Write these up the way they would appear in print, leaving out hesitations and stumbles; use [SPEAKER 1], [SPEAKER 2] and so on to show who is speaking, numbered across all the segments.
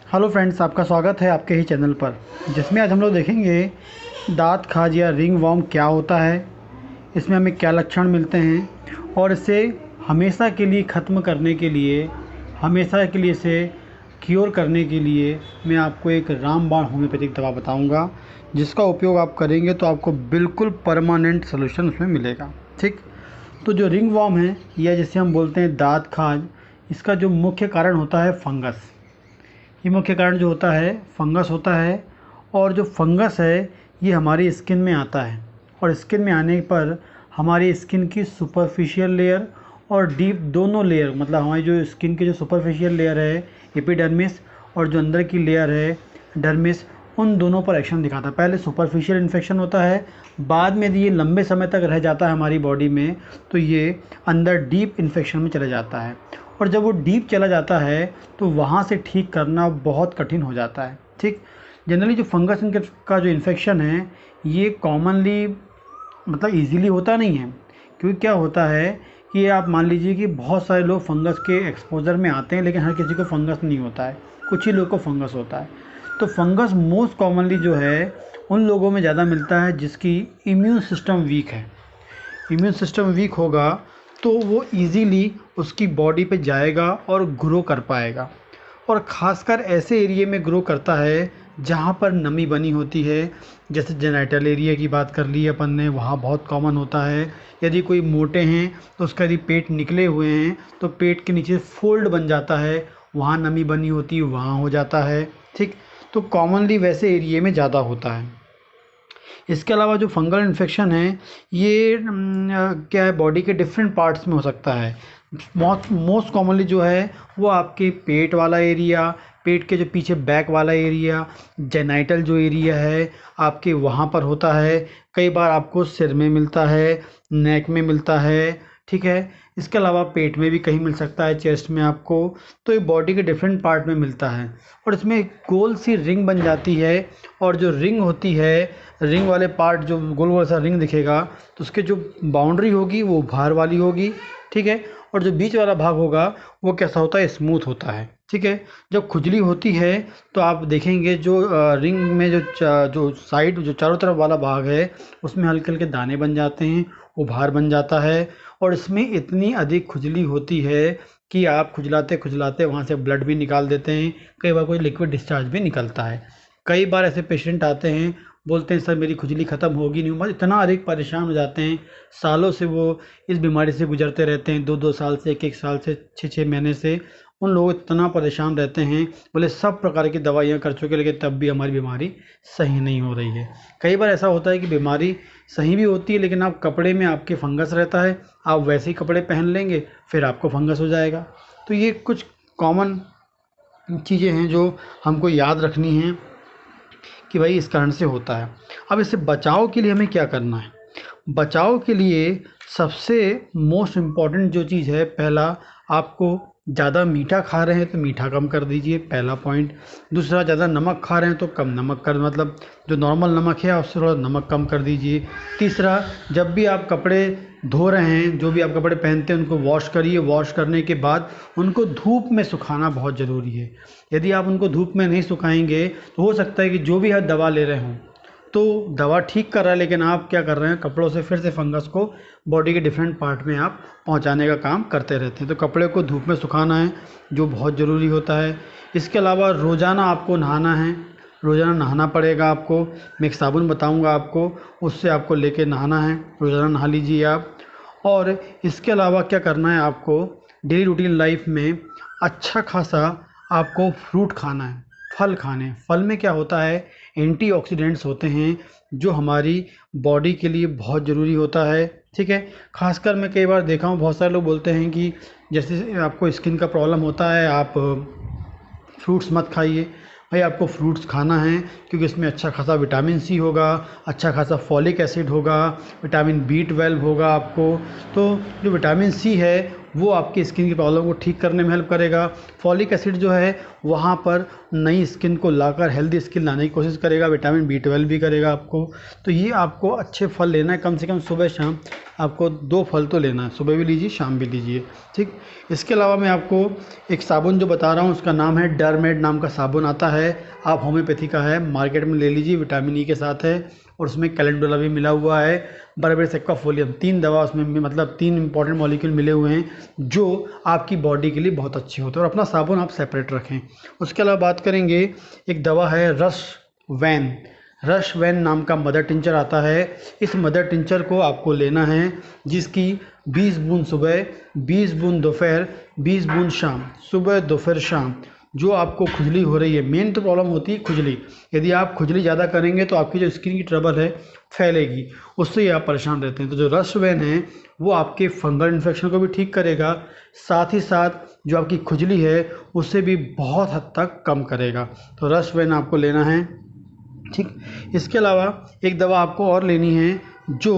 [SPEAKER 1] Hello friends, आपका स्वागत है आपके ही चैनल पर, जिसमें आज हम लोग देखेंगे दांत खाज या रिंग वर्म क्या होता है, इसमें हमें क्या लक्षण मिलते हैं और इसे हमेशा के लिए ख़त्म करने के लिए, हमेशा के लिए इसे क्योर करने के लिए मैं आपको एक रामबाण होम्योपैथिक दवा बताऊंगा, जिसका उपयोग आप करेंगे तो आपको बिल्कुल परमानेंट सोल्यूशन उसमें मिलेगा। ठीक, तो जो रिंग वर्म है या जिसे हम बोलते हैं दांत खाज, इसका जो मुख्य कारण होता है फंगस। ये मुख्य कारण जो होता है फंगस होता है, और जो फंगस है ये हमारी स्किन में आता है, और स्किन में आने पर हमारी स्किन की सुपरफिशियल लेयर और डीप दोनों लेयर, मतलब हमारी जो स्किन की जो सुपरफिशियल लेयर है एपिडर्मिस, और जो अंदर की लेयर है डर्मिस, उन दोनों पर एक्शन दिखाता है। पहले सुपरफिशियल इन्फेक्शन होता है, बाद में यदि ये लंबे समय तक रह जाता है हमारी बॉडी में तो ये अंदर डीप इन्फेक्शन में चले जाता है, और जब वो डीप चला जाता है तो वहाँ से ठीक करना बहुत कठिन हो जाता है। ठीक, जनरली जो फंगस का जो इन्फेक्शन है ये कॉमनली मतलब इजीली होता नहीं है, क्योंकि क्या होता है कि आप मान लीजिए कि बहुत सारे लोग फंगस के एक्सपोजर में आते हैं, लेकिन हर किसी को फंगस नहीं होता है, कुछ ही लोग को फंगस होता है। तो फंगस मोस्ट कॉमनली जो है उन लोगों में ज़्यादा मिलता है जिसकी इम्यून सिस्टम वीक है। इम्यून सिस्टम वीक होगा तो वो इजीली उसकी बॉडी पे जाएगा और ग्रो कर पाएगा, और ख़ासकर ऐसे एरिया में ग्रो करता है जहाँ पर नमी बनी होती है। जैसे जेनाइटल एरिया की बात कर ली अपन ने, वहाँ बहुत कॉमन होता है। यदि कोई मोटे हैं तो उसका यदि पेट निकले हुए हैं तो पेट के नीचे फोल्ड बन जाता है, वहाँ नमी बनी होती है, वहाँ हो जाता है। ठीक, तो कॉमनली वैसे एरिया में ज़्यादा होता है। इसके अलावा जो फंगल इन्फेक्शन है ये क्या है, बॉडी के डिफरेंट पार्ट्स में हो सकता है। मोस्ट कॉमनली जो है वो आपके पेट वाला एरिया, पेट के जो पीछे बैक वाला एरिया, जेनाइटल जो एरिया है आपके वहाँ पर होता है। कई बार आपको सिर में मिलता है, नेक में मिलता है। ठीक है, इसके अलावा पेट में भी कहीं मिल सकता है, चेस्ट में आपको। तो ये बॉडी के डिफरेंट पार्ट में मिलता है, और इसमें एक गोल सी रिंग बन जाती है, और जो रिंग होती है, रिंग वाले पार्ट जो गोल गोल सा रिंग दिखेगा तो उसके जो बाउंड्री होगी वो भार वाली होगी। ठीक है, और जो बीच वाला भाग होगा वो कैसा होता है, स्मूथ होता है। ठीक है, जब खुजली होती है तो आप देखेंगे जो रिंग में जो साइड जो चारों तरफ वाला भाग है उसमें हल्के हल्के दाने बन जाते हैं, उभार बन जाता है, और इसमें इतनी अधिक खुजली होती है कि आप खुजलाते खुजलाते वहाँ से ब्लड भी निकाल देते हैं। कई बार कोई लिक्विड डिस्चार्ज भी निकलता है। कई बार ऐसे पेशेंट आते हैं, बोलते हैं सर मेरी खुजली ख़त्म होगी नहीं, मतलब इतना अधिक परेशान हो जाते हैं। सालों से वो इस बीमारी से गुजरते रहते हैं, 2-2 साल से, 1-1 साल से, 6-6 महीने से उन लोग इतना परेशान रहते हैं। बोले सब प्रकार की दवाइयाँ कर चुके लेकिन तब भी हमारी बीमारी सही नहीं हो रही है। कई बार ऐसा होता है कि बीमारी सही भी होती है लेकिन आप कपड़े में आपके फंगस रहता है, आप वैसे ही कपड़े पहन लेंगे फिर आपको फंगस हो जाएगा। तो ये कुछ कॉमन चीज़ें हैं जो हमको याद रखनी हैं कि भाई इस कारण से होता है। अब इससे बचाव के लिए हमें क्या करना है? बचाव के लिए सबसे मोस्ट इम्पॉर्टेंट जो चीज़ है, पहला, आपको ज़्यादा मीठा खा रहे हैं तो मीठा कम कर दीजिए, पहला पॉइंट। दूसरा, ज़्यादा नमक खा रहे हैं तो कम नमक कर, मतलब जो नॉर्मल नमक है उससे थोड़ा नमक कम कर दीजिए। तीसरा, जब भी आप कपड़े धो रहे हैं, जो भी आप कपड़े पहनते हैं उनको वॉश करिए। वॉश करने के बाद उनको धूप में सुखाना बहुत ज़रूरी है। यदि आप उनको धूप में नहीं सुखाएंगे तो हो सकता है कि जो भी आप दवा ले रहे हों तो दवा ठीक कर रहा है, लेकिन आप क्या कर रहे हैं, कपड़ों से फिर से फंगस को बॉडी के डिफरेंट पार्ट में आप पहुंचाने का काम करते रहते हैं। तो कपड़े को धूप में सुखाना है जो बहुत ज़रूरी होता है। इसके अलावा रोज़ाना आपको नहाना है, रोज़ाना नहाना पड़ेगा आपको। मैं एक साबुन बताऊंगा आपको, उससे आपको लेके नहाना है, रोज़ाना नहा लीजिए आप। और इसके अलावा क्या करना है, आपको डेली रूटीन लाइफ में अच्छा खासा आपको फ्रूट खाना है, फल खाने। फल में क्या होता है, एंटीऑक्सीडेंट्स होते हैं जो हमारी बॉडी के लिए बहुत ज़रूरी होता है। ठीक है, खासकर मैं कई बार देखा हूँ, बहुत सारे लोग बोलते हैं कि जैसे आपको स्किन का प्रॉब्लम होता है आप फ्रूट्स मत खाइए। भाई आपको फ्रूट्स खाना है क्योंकि इसमें अच्छा खासा विटामिन सी होगा, अच्छा खासा फॉलिक एसिड होगा, विटामिन B12 होगा आपको। तो जो विटामिन सी है वो आपकी स्किन की प्रॉब्लम को ठीक करने में हेल्प करेगा। फॉलिक एसिड जो है वहाँ पर नई स्किन को लाकर हेल्दी स्किन लाने की कोशिश करेगा। विटामिन B12 भी करेगा आपको। तो ये आपको अच्छे फल लेना है, कम से कम सुबह शाम आपको 2 फल तो लेना है, सुबह भी लीजिए शाम भी लीजिए, ठीक। इसके अलावा मैं आपको एक साबुन जो बता रहा हूँ उसका नाम है डरमेड नाम का साबुन आता है। आप होम्योपैथी का है, मार्केट में ले लीजिए, विटामिन ई के साथ है और उसमें कैलेंडुला भी मिला हुआ है, बर्बेरिस एक्वाफोलियम, 3 दवा उसमें मतलब 3 इंपॉर्टेंट मॉलिक्यूल मिले हुए हैं जो आपकी बॉडी के लिए बहुत अच्छे होते हैं। और अपना साबुन आप सेपरेट रखें। उसके अलावा बात करेंगे, एक दवा है रश वैन नाम का मदर टिंचर आता है। इस मदर टिंचर को आपको लेना है, जिसकी 20 बूंद सुबह, 20 बूंद दोपहर, 20 बूंद शाम, सुबह दोपहर शाम। जो आपको खुजली हो रही है, मेन तो प्रॉब्लम होती है खुजली। यदि आप खुजली ज़्यादा करेंगे तो आपकी जो स्किन की ट्रबल है फैलेगी, उससे ही आप परेशान रहते हैं। तो जो रश वैन है वो आपके फंगल इन्फेक्शन को भी ठीक करेगा, साथ ही साथ जो आपकी खुजली है उससे भी बहुत हद तक कम करेगा। तो रश वैन आपको लेना है, ठीक। इसके अलावा एक दवा आपको और लेनी है जो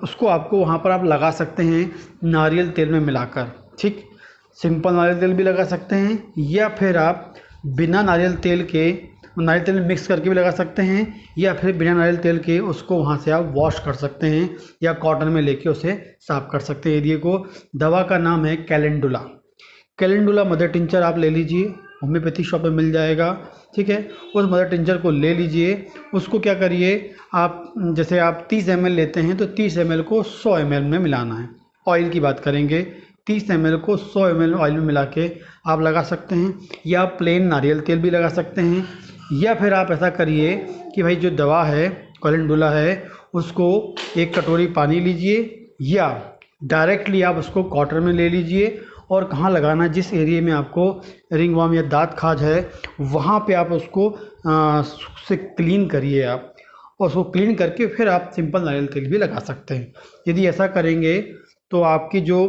[SPEAKER 1] उसको आपको वहाँ पर आप लगा सकते हैं नारियल तेल में मिलाकर, ठीक। सिंपल नारियल तेल भी लगा सकते हैं या फिर आप बिना नारियल तेल में मिक्स करके भी लगा सकते हैं, या फिर बिना नारियल तेल के उसको वहाँ से आप वॉश कर सकते हैं या कॉटन में लेके उसे साफ़ कर सकते हैं एरिया को। दवा का नाम है कैलेंडुला मदर टिंचर आप ले लीजिए, होम्योपैथी शॉप में मिल जाएगा, ठीक है। उस मदर टिंचर को ले लीजिए। उसको क्या करिए आप, जैसे आप 30 ml लेते हैं तो 30 ml को 100 ml में मिलाना है। ऑयल की बात करेंगे, 30 ml को 100 ml ऑयल में मिला के आप लगा सकते हैं, या प्लेन नारियल तेल भी लगा सकते हैं। या फिर आप ऐसा करिए कि भाई जो दवा है कैलेंडुला है उसको 1 कटोरी पानी लीजिए, या डायरेक्टली आप उसको कॉटन में ले लीजिए और कहाँ लगाना है, जिस एरिया में आपको रिंगवर्म या दांत खाज है वहाँ पे आप उसको से क्लीन करिए आप, और उसको क्लीन करके फिर आप सिंपल नारियल तेल भी लगा सकते हैं। यदि ऐसा करेंगे तो आपकी जो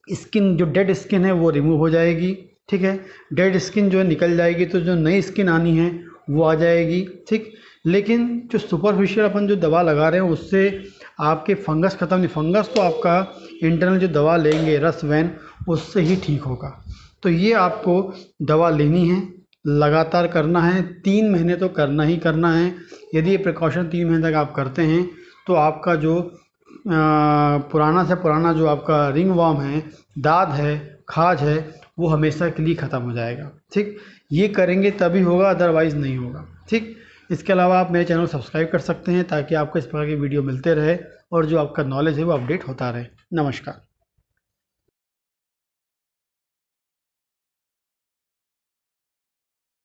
[SPEAKER 1] स्किन, जो डेड स्किन है वो रिमूव हो जाएगी, ठीक है। डेड स्किन जो निकल जाएगी तो जो नई स्किन आनी है वो आ जाएगी, ठीक। लेकिन जो सुपरफिशियल अपन जो दवा लगा रहे हैं उससे आपके फंगस खत्म नहीं, फंगस तो आपका इंटरनल जो दवा लेंगे रस वैन उससे ही ठीक होगा। तो ये आपको दवा लेनी है, लगातार करना है, 3 महीने तो करना ही करना है। यदि ये प्रिकॉशन 3 महीने तक आप करते हैं तो आपका जो पुराना से पुराना जो आपका रिंगवर्म है, दाद है, खाज है, वो हमेशा के लिए ख़त्म हो जाएगा, ठीक। ये करेंगे तभी होगा, अदरवाइज़ नहीं होगा, ठीक। इसके अलावा आप मेरे चैनल को सब्सक्राइब कर सकते हैं ताकि आपको इस प्रकार की वीडियो मिलते रहे और जो आपका नॉलेज है वो अपडेट होता रहे। नमस्कार।